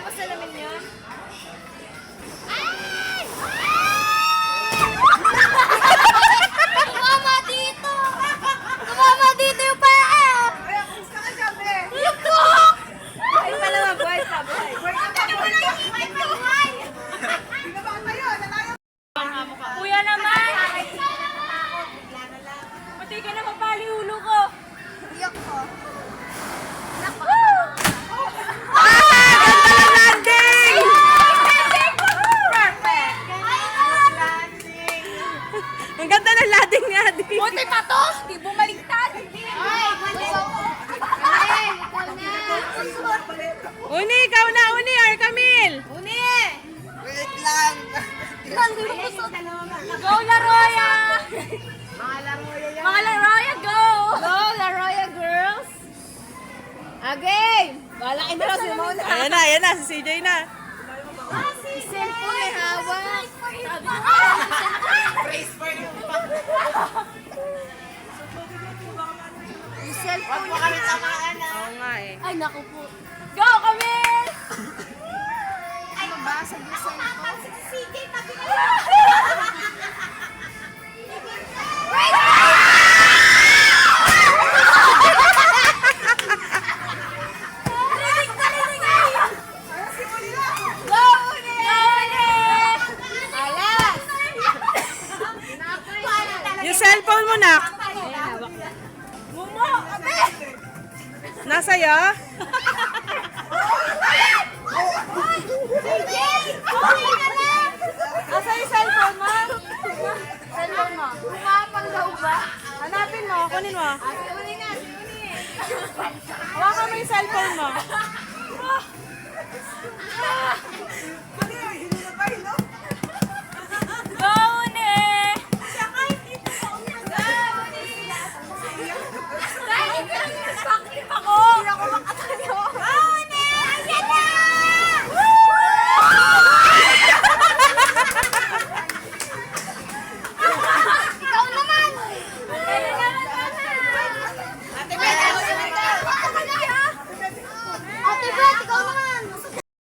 mo salamin yun? Tumama dito! Tumama dito yung paa! Gusto ka sabi. Ito! Ay, pala mag-buhay sabi. Kuya naman! Pati ka na mapali ulo ko! Iyak ko. Landing! Perfect! Ang ganda ng landing ni Adi. Buti pa to! Di bumaliktad! Ay! Uni, ikaw na. Uni, Arcamil. Uni! Wait lang. Go, Laroya! Mga laro yan. Mga Laroya, go! Go, Laroya girls! Again! Bala kayo na si Mona. Ayan na. Si CJ na. Si cellphone may hawak. Praise for you. Yung cellphone Huwag mo kami tamaan na. Oo nga eh. Ay, naku po. Go, Camille! Ay, mabasag yung cellphone. Si CJ, tabi na Go, Uni! Go, Uni! Alas! Yung cellphone mo na. Mumo! Ate! Nasa'yo? CJ! Okay ka lang! Nasa yung cellphone mo? Cellphone mo? Pumapang daw ba? Hanapin mo. Kunin mo. Ate, uni na! Uni! Hawakan mo yung cellphone mo. Ano yun? Hinula pa, no?